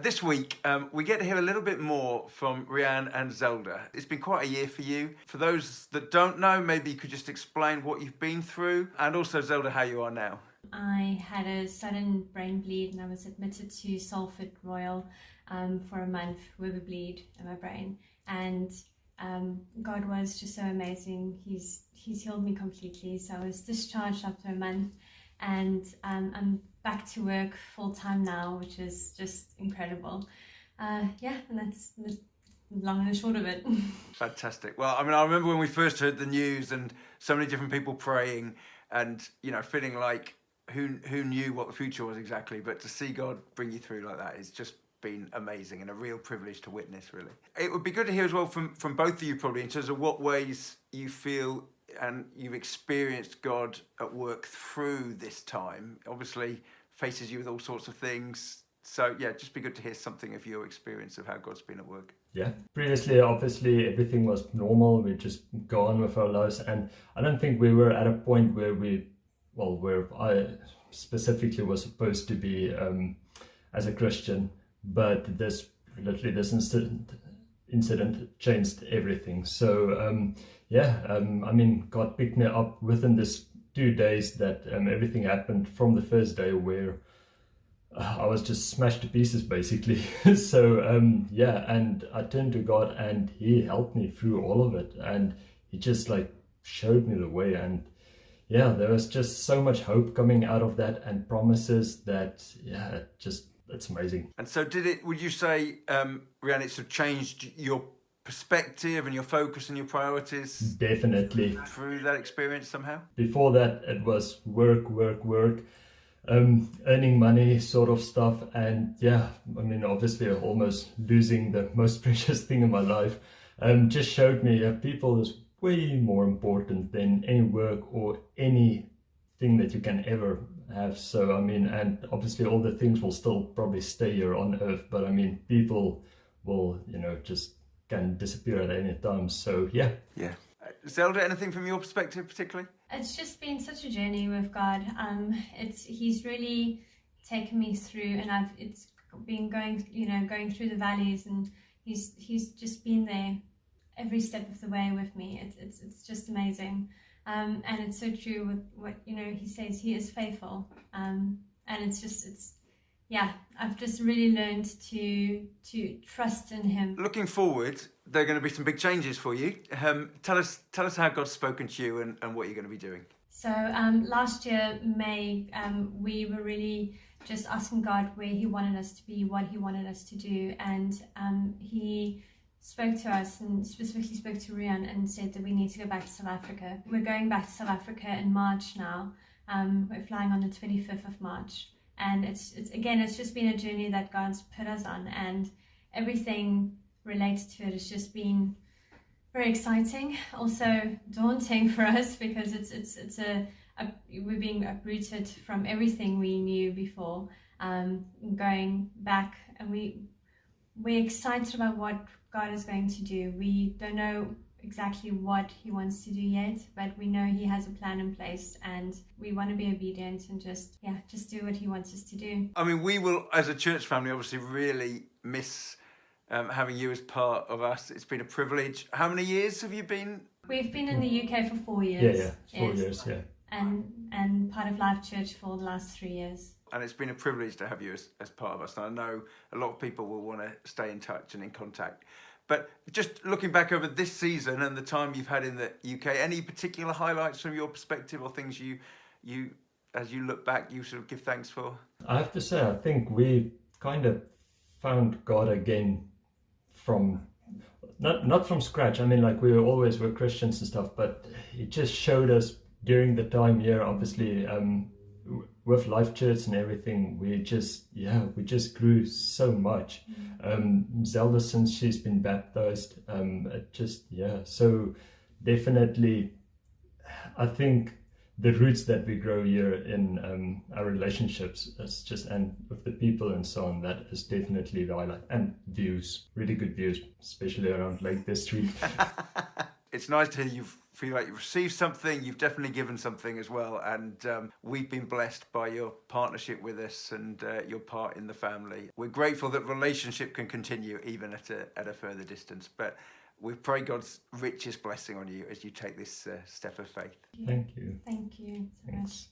This week, we get to hear a little bit more from Riann and Zelda. It's been quite a year for you. For those that don't know, maybe you could just explain what you've been through, and also, Zelda, how you are now. I had a sudden brain bleed and I was admitted to Salford Royal for a month with a bleed in my brain. And God was just so amazing. He's healed me completely. So I was discharged after a month, and I'm back to work full time now, which is just incredible. And that's long and the short of it. Fantastic. Well, I mean, I remember when we first heard the news and so many different people praying and, feeling like who knew what the future was exactly, but to see God bring you through like that is just been amazing and a real privilege to witness, really. It would be good to hear as well from both of you, probably, in terms of what ways you feel and you've experienced God at work through this time. Obviously faces you with all sorts of things, so just be good to hear something of your experience of how God's been at work. Previously, obviously everything was normal. We just go on with our lives, and I don't think we were at a point where where I specifically was supposed to be as a Christian, but this incident changed everything. So I mean, God picked me up within this 2 days that everything happened from the first day, where I was just smashed to pieces, basically. So and I turned to God and He helped me through all of it, and He just showed me the way. And there was just so much hope coming out of that, and promises that it's amazing. And so would you say, Riann, it sort of changed your perspective and your focus and your priorities? Definitely. Through that experience somehow? Before that, it was work, earning money sort of stuff. And I mean, obviously almost losing the most precious thing in my life just showed me people is way more important than any work or anything that you can ever have. So I mean, and obviously all the things will still probably stay here on earth, but I mean, people will just can disappear at any time. So Zelda, anything from your perspective particularly? It's just been such a journey with God. He's really taken me through, and it's been going through the valleys, and he's just been there every step of the way with me. It's just amazing. And it's so true with what he says. He is faithful, and I've just really learned to trust in Him. Looking forward, there are going to be some big changes for you. Tell us how God's spoken to you and what you're going to be doing. So last year, May, we were really just asking God where He wanted us to be, what He wanted us to do, and He spoke to us, and specifically spoke to Riann, and said that we need to go back to South Africa. We're going back to South Africa in March now. We're flying on the 25th of March. And it's just been a journey that God's put us on, and everything related to it has just been very exciting, also daunting for us, because we're being uprooted from everything we knew before, going back, and we're excited about what God is going to do. We don't know exactly what He wants to do yet, but we know He has a plan in place, and we want to be obedient and just do what He wants us to do. I mean, we will, as a church family, obviously really miss having you as part of us. It's been a privilege. How many years have you been? We've been in the UK for 4 years. 4 years, and part of Life Church for the last 3 years. And it's been a privilege to have you as part of us. And I know a lot of people will want to stay in touch and in contact. But just looking back over this season and the time you've had in the UK, any particular highlights from your perspective, or things you as you look back, you sort of give thanks for? I have to say, I think we kind of found God again from, not from scratch. I mean, we always were Christians and stuff, but He just showed us during the time here, obviously, with Life Church and everything, we just grew so much. Zelda, since she's been baptized, so definitely, I think the roots that we grow here in our relationships and with the people and so on, that is definitely the highlight. And views, really good views, especially around Lake District. It's nice to hear you feel like you've received something. You've definitely given something as well. And we've been blessed by your partnership with us and your part in the family. We're grateful that relationship can continue even at a further distance. But we pray God's richest blessing on you as you take this step of faith. Thank you. Thank you so much. Thanks.